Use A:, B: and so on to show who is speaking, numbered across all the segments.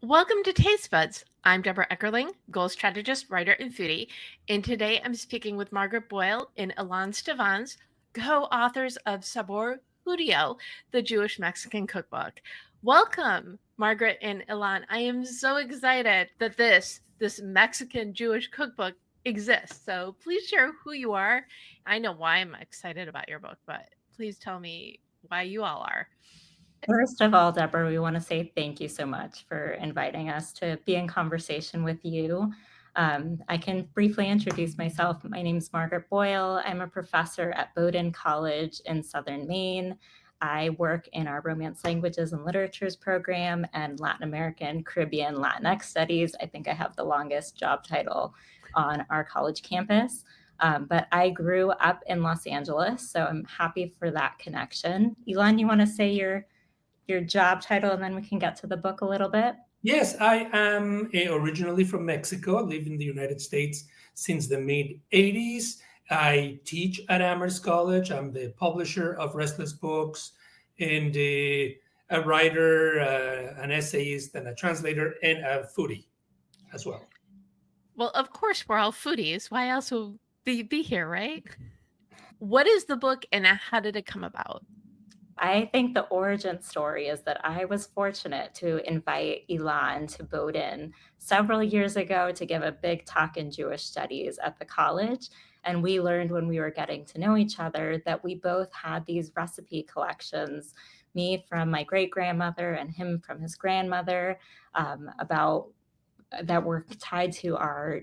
A: Welcome to Taste Buds. I'm Debra Eckerling, goal strategist, writer, and foodie. And today I'm speaking with Margaret Boyle and Ilan Stavans, co-authors of Sabor Judío, the Jewish Mexican Cookbook. Welcome, Margaret and Ilan. I am so excited that this Mexican Jewish cookbook exists. So please share who you are. I know why I'm excited about your book, but please tell me why you all are.
B: First of all, Deborah, we want to say thank you so much for inviting us to be in conversation with you. I can briefly introduce myself. My name is Margaret Boyle. I'm a professor at Bowdoin College in Southern Maine. I work in our Romance Languages and Literatures program and Latin American, Caribbean, Latinx Studies. I think I have the longest job title on our college campus. But I grew up in Los Angeles, so I'm happy for that connection. Ilan, you want to say your job title, and then we can get to the book a little bit?
C: Yes, I am originally from Mexico. I live in the United States since the mid 80s. I teach at Amherst College. I'm the publisher of Restless Books and a writer, an essayist, and a translator, and a foodie as well.
A: Well, of course, we're all foodies. Why else would we be here, right? What is the book and how did it come about?
B: I think the origin story is that I was fortunate to invite Ilan to Bowdoin several years ago to give a big talk in Jewish studies at the college. And we learned when we were getting to know each other that we both had these recipe collections, me from my great grandmother and him from his grandmother, about that were tied to our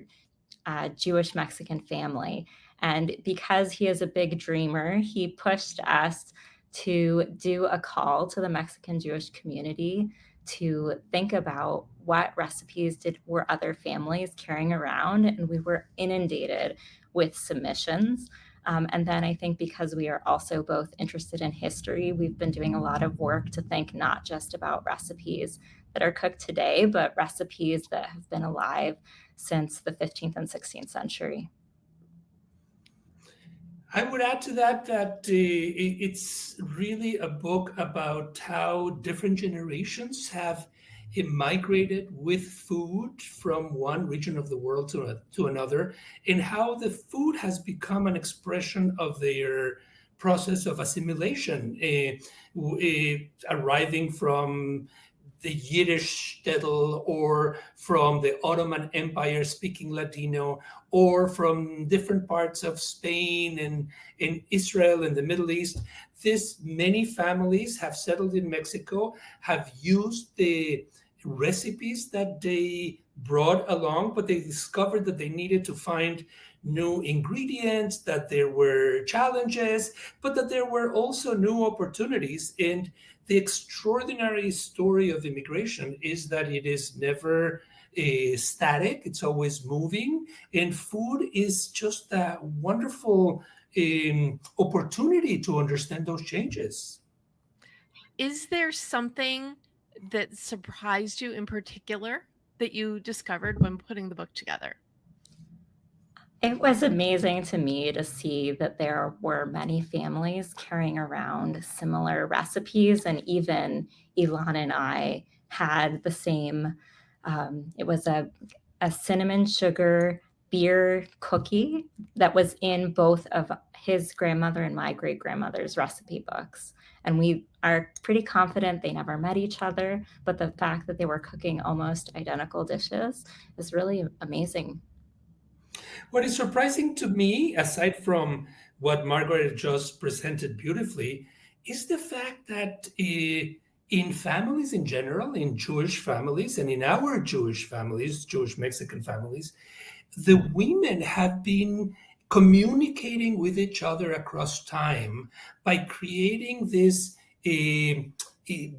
B: Jewish Mexican family. And because he is a big dreamer, he pushed us to do a call to the Mexican Jewish community to think about what recipes were other families carrying around, and we were inundated with submissions. And then I think because we are also both interested in history, we've been doing a lot of work to think not just about recipes that are cooked today, but recipes that have been alive since the 15th and 16th century.
C: I would add to that it's really a book about how different generations have migrated with food from one region of the world to another, and how the food has become an expression of their process of assimilation, arriving from the Yiddish shtetl, or from the Ottoman Empire speaking Ladino, or from different parts of Spain and in Israel and the Middle East. This many families have settled in Mexico, have used the recipes that they brought along, but they discovered that they needed to find new ingredients, that there were challenges, but that there were also new opportunities. And the extraordinary story of immigration is that it is never static, it's always moving. And food is just a wonderful opportunity to understand those changes.
A: Is there something that surprised you in particular that you discovered when putting the book together?
B: It was amazing to me to see that there were many families carrying around similar recipes, and even Ilan and I had the same. It was a cinnamon sugar beer cookie that was in both of his grandmother and my great grandmother's recipe books. And we are pretty confident they never met each other, but the fact that they were cooking almost identical dishes is really amazing.
C: What is surprising to me, aside from what Margaret just presented beautifully, is the fact that in families in general, in Jewish families, and in our Jewish families, Jewish Mexican families, the women have been communicating with each other across time by creating this a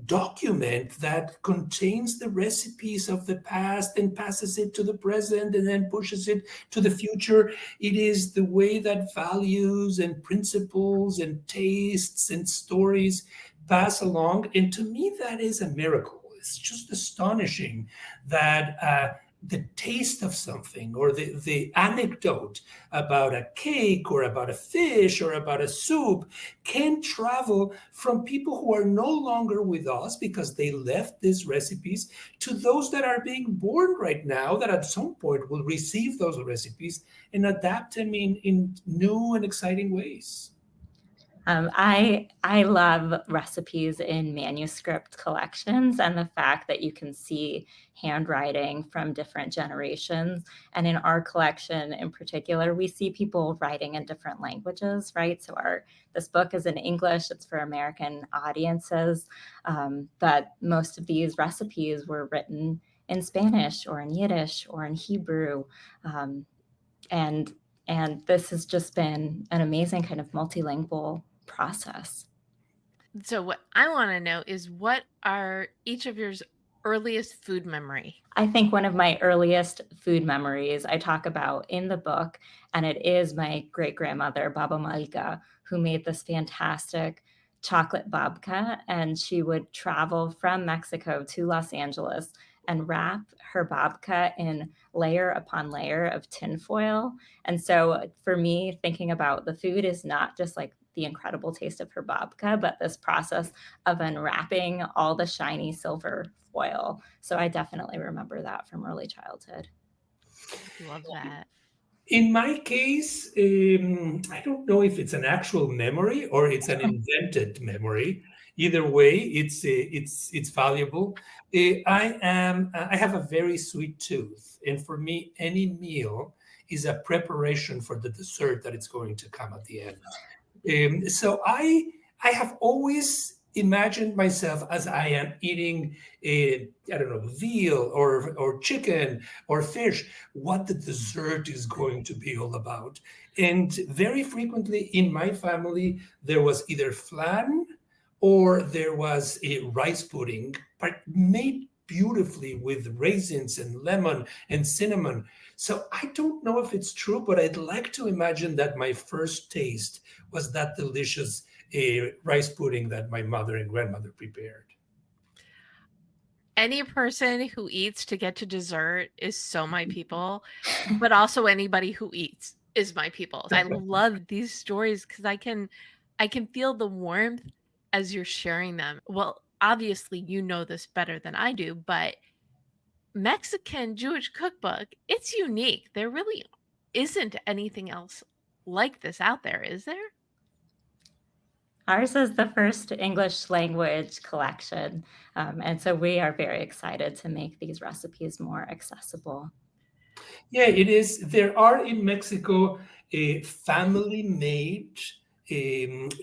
C: document that contains the recipes of the past and passes it to the present and then pushes it to the future. It is the way that values and principles and tastes and stories pass along. And to me, that is a miracle. It's just astonishing that the taste of something or the anecdote about a cake or about a fish or about a soup can travel from people who are no longer with us because they left these recipes to those that are being born right now that at some point will receive those recipes and adapt them in new and exciting ways.
B: I love recipes in manuscript collections and the fact that you can see handwriting from different generations. And in our collection in particular, we see people writing in different languages, right? So this book is in English, it's for American audiences, but most of these recipes were written in Spanish or in Yiddish or in Hebrew. And this has just been an amazing kind of multilingual process.
A: So what I want to know is, what are each of your earliest food memory?
B: I think one of my earliest food memories I talk about in the book, and it is my great-grandmother, Baba Malika, who made this fantastic chocolate babka, and she would travel from Mexico to Los Angeles and wrap her babka in layer upon layer of tinfoil. And so for me, thinking about the food is not just like the incredible taste of her babka, but this process of unwrapping all the shiny silver foil. So I definitely remember that from early childhood.
A: Love that.
C: In my case, I don't know if it's an actual memory or it's an invented memory. Either way, it's valuable. I have a very sweet tooth, and for me, any meal is a preparation for the dessert that it's going to come at the end. So I have always imagined myself as I am eating, I don't know, veal or chicken or fish, what the dessert is going to be all about. And very frequently in my family, there was either flan or there was a rice pudding, but made beautifully with raisins and lemon and cinnamon. So I don't know if it's true, but I'd like to imagine that my first taste was that delicious rice pudding that my mother and grandmother prepared.
A: Any person who eats to get to dessert is so my people, but also anybody who eats is my people. I love these stories because I can feel the warmth as you're sharing them. Well, obviously you know this better than I do, but Mexican Jewish cookbook, it's unique. There really isn't anything else like this out there, is there?
B: Ours is the first English language collection. And so we are very excited to make these recipes more accessible.
C: Yeah, it is. There are in Mexico family-made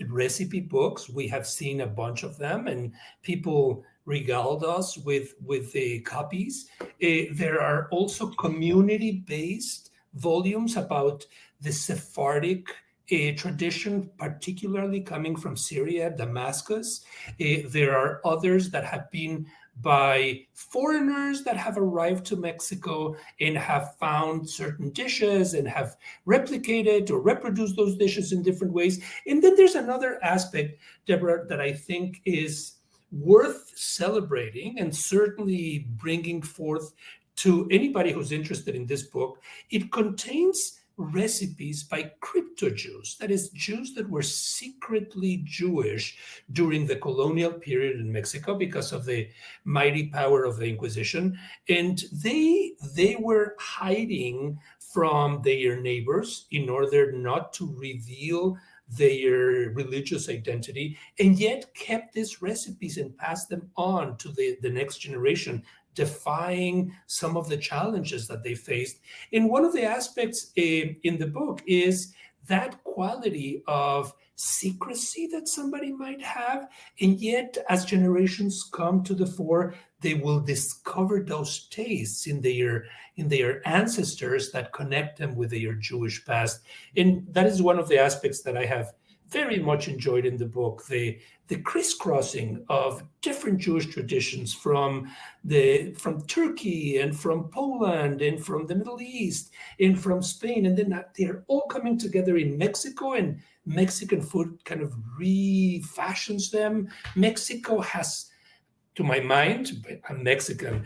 C: recipe books. We have seen a bunch of them, and people regaled us with the copies. There are also community-based volumes about the Sephardic tradition, particularly coming from Syria, Damascus. There are others that have been by foreigners that have arrived to Mexico and have found certain dishes and have replicated or reproduced those dishes in different ways. And then there's another aspect, Deborah, that I think is worth celebrating and certainly bringing forth to anybody who's interested in this book. It contains recipes by crypto Jews, that is, Jews that were secretly Jewish during the colonial period in Mexico because of the mighty power of the Inquisition. And they were hiding from their neighbors in order not to reveal their religious identity, and yet kept these recipes and passed them on to the next generation, defying some of the challenges that they faced. And one of the aspects in the book is that quality of secrecy that somebody might have, and yet as generations come to the fore, they will discover those tastes in their ancestors that connect them with their Jewish past. And that is one of the aspects that I have very much enjoyed in the book, the crisscrossing of different Jewish traditions from Turkey and from Poland and from the Middle East and from Spain, and then they're all coming together in Mexico, and Mexican food kind of refashions them. Mexico has to my mind, I'm Mexican,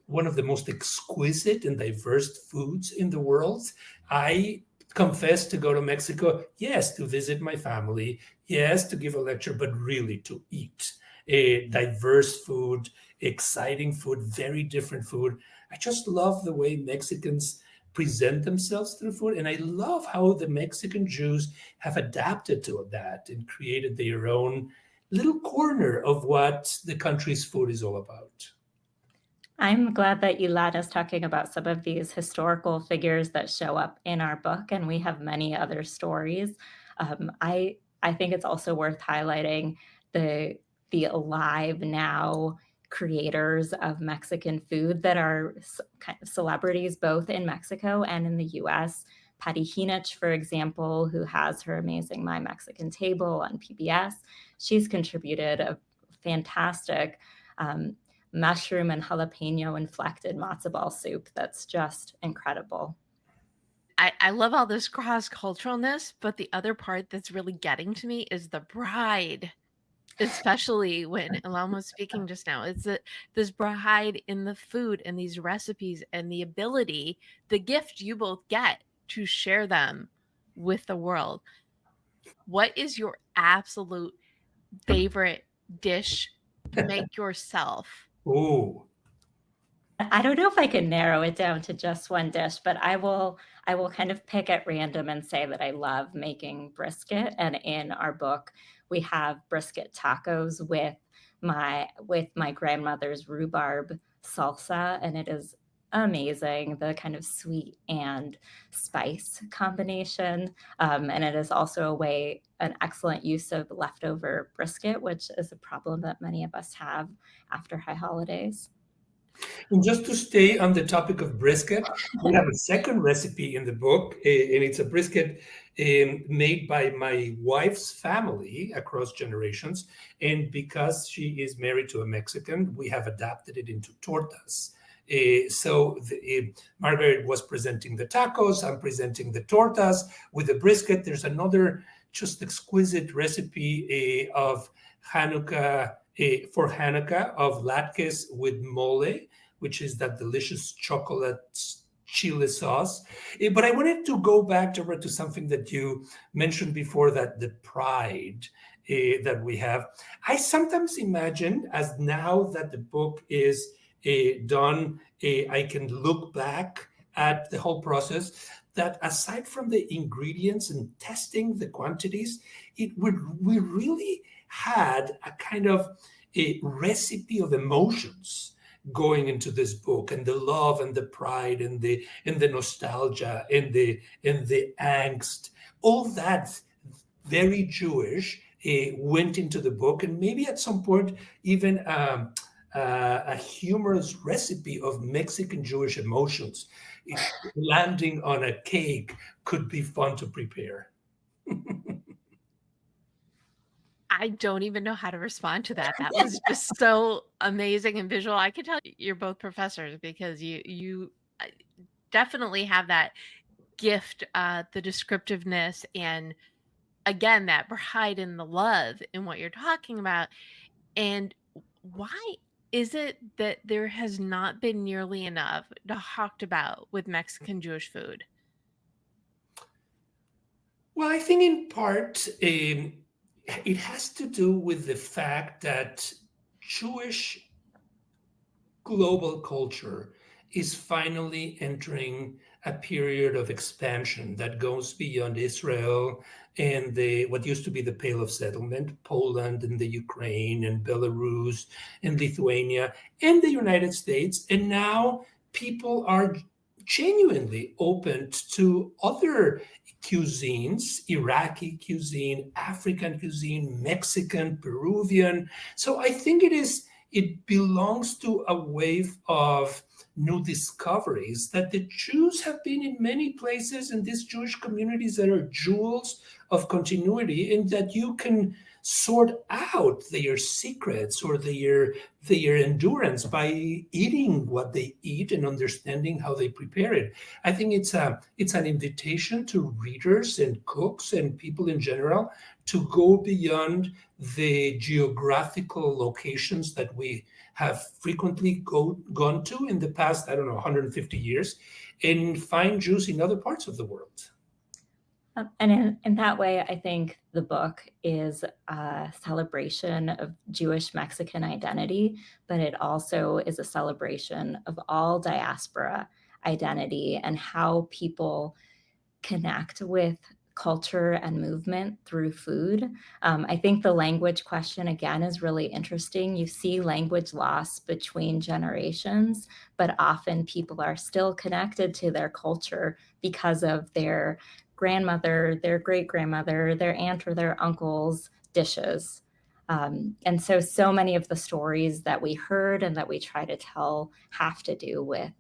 C: one of the most exquisite and diverse foods in the world. I confess to go to Mexico, yes, to visit my family, yes, to give a lecture, but really to eat. Diverse food, exciting food, very different food. I just love the way Mexicans present themselves through food. And I love how the Mexican Jews have adapted to that and created their own little corner of what the country's food is all about.
B: I'm glad that Ilan is talking about some of these historical figures that show up in our book, and we have many other stories. I think it's also worth highlighting the alive now creators of Mexican food that are kind of celebrities both in Mexico and in the US. Patty Hinich, for example, who has her amazing My Mexican Table on PBS, she's contributed a fantastic mushroom and jalapeno inflected matzo ball soup that's just incredible.
A: I love all this cross-culturalness, but the other part that's really getting to me is the bride, especially when Ilan was speaking just now. It's this bride in the food and these recipes and the ability, the gift you both get to share them with the world. What is your absolute favorite dish to make yourself?
C: Oh,
B: I don't know if I can narrow it down to just one dish, but I will kind of pick at random and say that I love making brisket. And in our book, we have brisket tacos with my grandmother's rhubarb salsa, and it is amazing, the kind of sweet and spice combination. And it is also an excellent use of leftover brisket, which is a problem that many of us have after high holidays.
C: and just to stay on the topic of brisket, we have a second recipe in the book, and it's a brisket made by my wife's family across generations. And because she is married to a Mexican, we have adapted it into tortas. Margaret was presenting the tacos, I'm presenting the tortas with the brisket. There's another just exquisite recipe of Hanukkah, for Hanukkah, of latkes with mole, which is that delicious chocolate chili sauce. But I wanted to go back, Deborah, to something that you mentioned before, that the pride that we have. I sometimes imagine, as now that the book is done, I can look back at the whole process, that aside from the ingredients and testing the quantities, we really had a kind of a recipe of emotions going into this book, and the love and the pride and the nostalgia and the angst, all that very Jewish went into the book, and maybe at some point even a humorous recipe of Mexican Jewish emotions. Landing on a cake could be fun to prepare.
A: I don't even know how to respond to that. That was just so amazing and visual. I can tell you're both professors because you definitely have that gift, the descriptiveness, and again, that pride and the love in what you're talking about. And why is it that there has not been nearly enough talked about with Mexican Jewish food?
C: Well, I think in part it has to do with the fact that Jewish global culture is finally entering a period of expansion that goes beyond Israel and what used to be the Pale of Settlement, Poland and the Ukraine and Belarus and Lithuania and the United States. And now people are genuinely open to other cuisines, Iraqi cuisine, African cuisine, Mexican, Peruvian. So I think it belongs to a wave of new discoveries that the Jews have been in many places in these Jewish communities that are jewels of continuity, and that you can sort out their secrets or their endurance by eating what they eat and understanding how they prepare it. I think it's an invitation to readers and cooks and people in general to go beyond the geographical locations that we have frequently gone to in the past, I don't know, 150 years, and find Jews in other parts of the world.
B: And in that way, I think the book is a celebration of Jewish Mexican identity, but it also is a celebration of all diaspora identity and how people connect with culture and movement through food. I think the language question, again, is really interesting. You see language loss between generations, but often people are still connected to their culture because of their grandmother, their great-grandmother, their aunt or their uncle's dishes. And so many of the stories that we heard and that we try to tell have to do with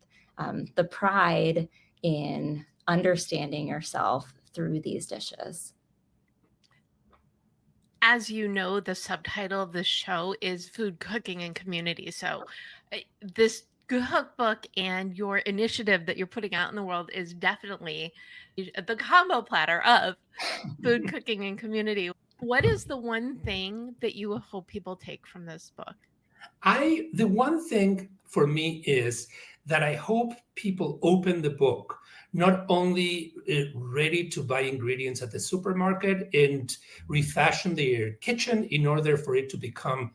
B: the pride in understanding yourself through these dishes.
A: As you know, the subtitle of the show is Food, Cooking, and Community. So this cookbook and your initiative that you're putting out in the world is definitely the combo platter of food, cooking, and community. What is the one thing that you hope people take from this book?
C: The one thing for me is that I hope people open the book not only ready to buy ingredients at the supermarket and refashion their kitchen in order for it to become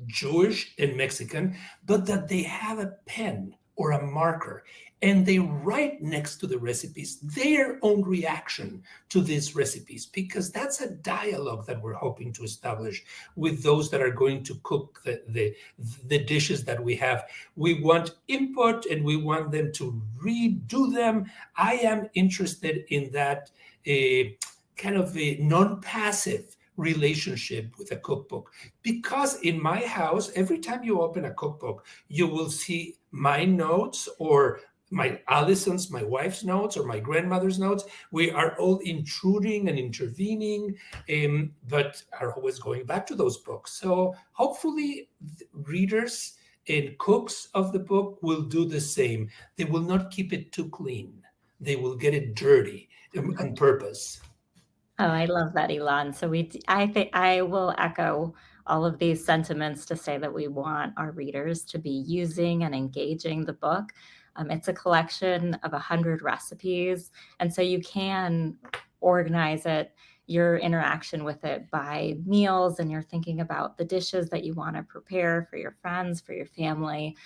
C: Jewish and Mexican, but that they have a pen or a marker and they write next to the recipes their own reaction to these recipes, because that's a dialogue that we're hoping to establish with those that are going to cook the dishes that we have. We want input and we want them to redo them. I am interested in that kind of a non-passive relationship with a cookbook, because in my house, every time you open a cookbook, you will see my notes or Allison's, my wife's notes, or my grandmother's notes. We are all intruding and intervening, but are always going back to those books. So hopefully readers and cooks of the book will do the same. They will not keep it too clean. They will get it dirty on purpose.
B: Oh, I love that, Ilan. So I think I will echo all of these sentiments to say that we want our readers to be using and engaging the book. It's a collection of 100 recipes, and so you can organize your interaction with it by meals, and you're thinking about the dishes that you want to prepare for your friends, for your family.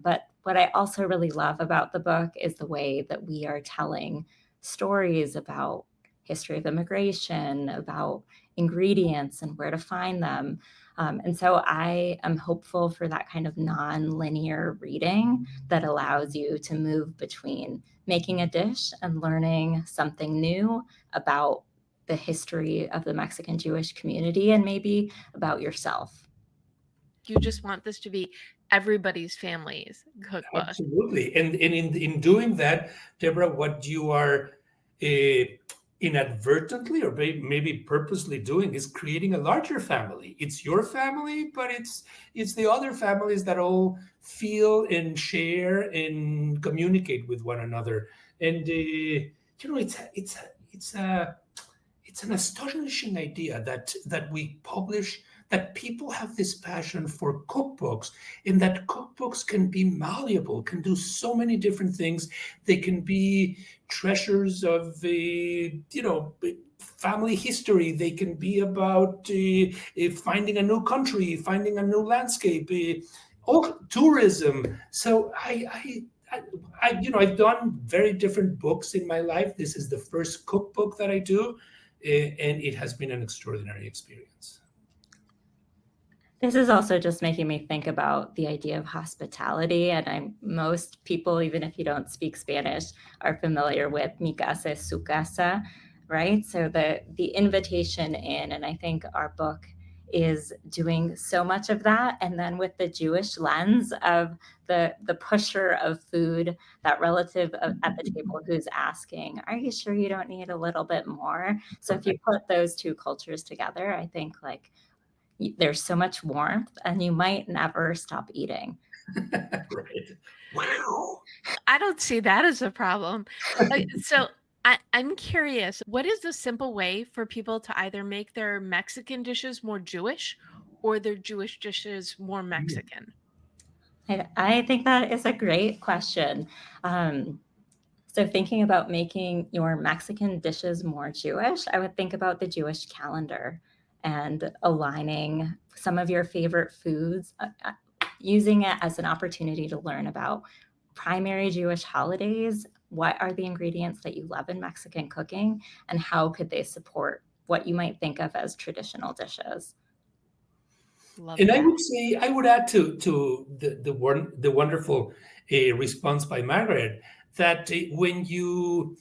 B: But what I also really love about the book is the way that we are telling stories about history of immigration, about ingredients and where to find them. And so I am hopeful for that kind of non-linear reading that allows you to move between making a dish and learning something new about the history of the Mexican Jewish community and maybe about yourself.
A: You just want this to be everybody's family's cookbook.
C: Absolutely. And in doing that, Debra, what you are inadvertently or maybe purposely doing is creating a larger family. It's your family, but it's the other families that all feel and share and communicate with one another. And it's an astonishing idea that we publish, that people have this passion for cookbooks, and that cookbooks can be malleable, can do so many different things. They can be treasures of family history. They can be about finding a new country, finding a new landscape, tourism. So I've done very different books in my life. This is the first cookbook that I do, and it has been an extraordinary experience.
B: This is also just making me think about the idea of hospitality. And most people, even if you don't speak Spanish, are familiar with mi casa es su casa, right? So the invitation in, and I think our book is doing so much of that. And then with the Jewish lens of the pusher of food, that relative at the table who's asking, are you sure you don't need a little bit more? So if you put those two cultures together, I think like there's so much warmth and you might never stop eating.
C: Right. Wow.
A: I don't see that as a problem. So I'm curious, what is the simple way for people to either make their Mexican dishes more Jewish or their Jewish dishes more Mexican?
B: I think that is a great question. So thinking about making your Mexican dishes more Jewish, I would think about the Jewish calendar and aligning some of your favorite foods, using it as an opportunity to learn about primary Jewish holidays. What are the ingredients that you love in Mexican cooking, and how could they support what you might think of as traditional dishes?
A: Love
C: And I
A: that.
C: would say, I would add to the wonderful response by Margaret that when you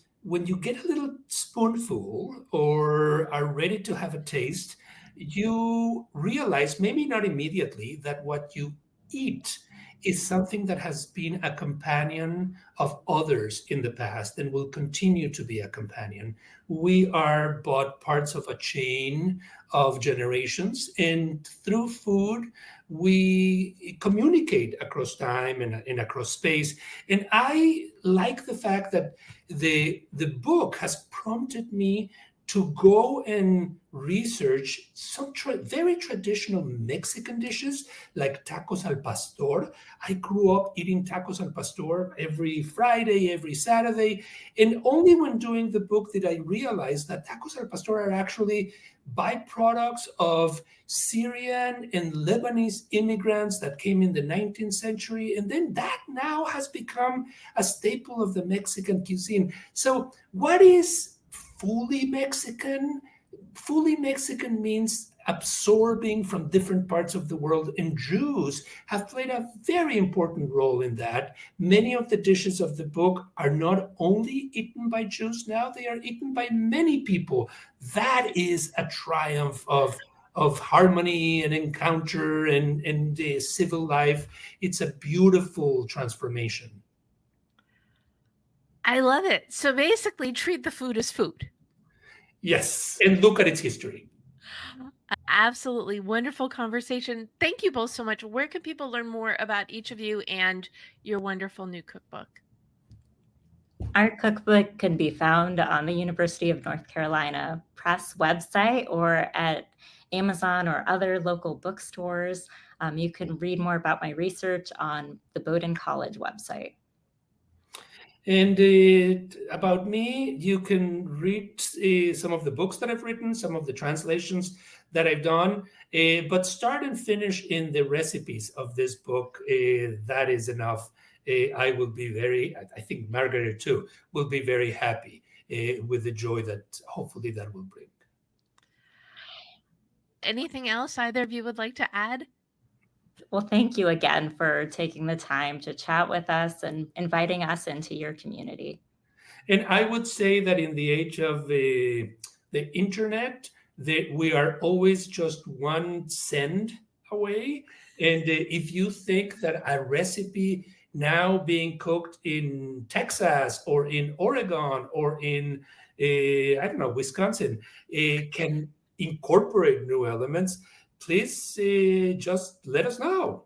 C: get a little spoonful or are ready to have a taste, you realize, maybe not immediately, that what you eat is something that has been a companion of others in the past and will continue to be a companion. We are but parts of a chain of generations, and through food, we communicate across time and across space. And I like the fact that the book has prompted me to go and research some very traditional Mexican dishes like tacos al pastor. I grew up eating tacos al pastor every Friday, every Saturday. And only when doing the book did I realize that tacos al pastor are actually byproducts of Syrian and Lebanese immigrants that came in the 19th century. And then that now has become a staple of the Mexican cuisine. So, what is fully Mexican? Fully Mexican means absorbing from different parts of the world, and Jews have played a very important role in that. Many of the dishes of the book are not only eaten by Jews now, they are eaten by many people. That is a triumph of harmony and encounter and civil life. It's a beautiful transformation.
A: I love it. So basically, treat the food as food.
C: Yes, and look at its history.
A: Absolutely wonderful conversation. Thank you both so much. Where can people learn more about each of you and your wonderful new cookbook?
B: Our cookbook can be found on the University of North Carolina Press website or at Amazon or other local bookstores. You can read more about my research on the Bowdoin College website.
C: And about me, you can read some of the books that I've written, some of the translations that I've done, but start and finish in the recipes of this book. That is enough. I will be I think Margaret too, will be very happy with the joy that hopefully that will bring.
A: Anything else either of you would like to add?
B: Well, thank you again for taking the time to chat with us and inviting us into your community.
C: And I would say that in the age of the internet, that we are always just one send away. And if you think that a recipe now being cooked in Texas or in Oregon or in I don't know, Wisconsin, can incorporate new elements, please just let us know.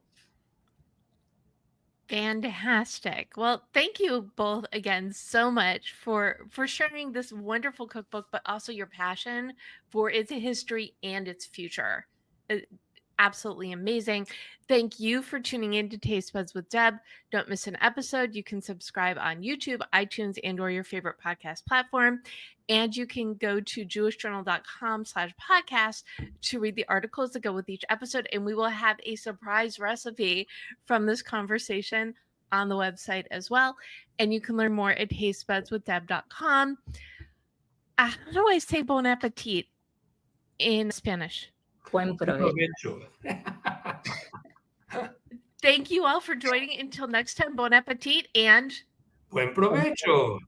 A: Fantastic. Well, thank you both again so much for sharing this wonderful cookbook, but also your passion for its history and its future. Absolutely amazing. Thank you for tuning in to Taste Buds with Deb. Don't miss an episode. You can subscribe on YouTube, iTunes, and or your favorite podcast platform. And you can go to jewishjournal.com/podcast to read the articles that go with each episode. And we will have a surprise recipe from this conversation on the website as well. And you can learn more at tastebudswithdeb.com. How do I say bon appetit in Spanish?
B: Buen provecho.
A: Thank you all for joining. Until next time, bon appetit and
C: Buen provecho.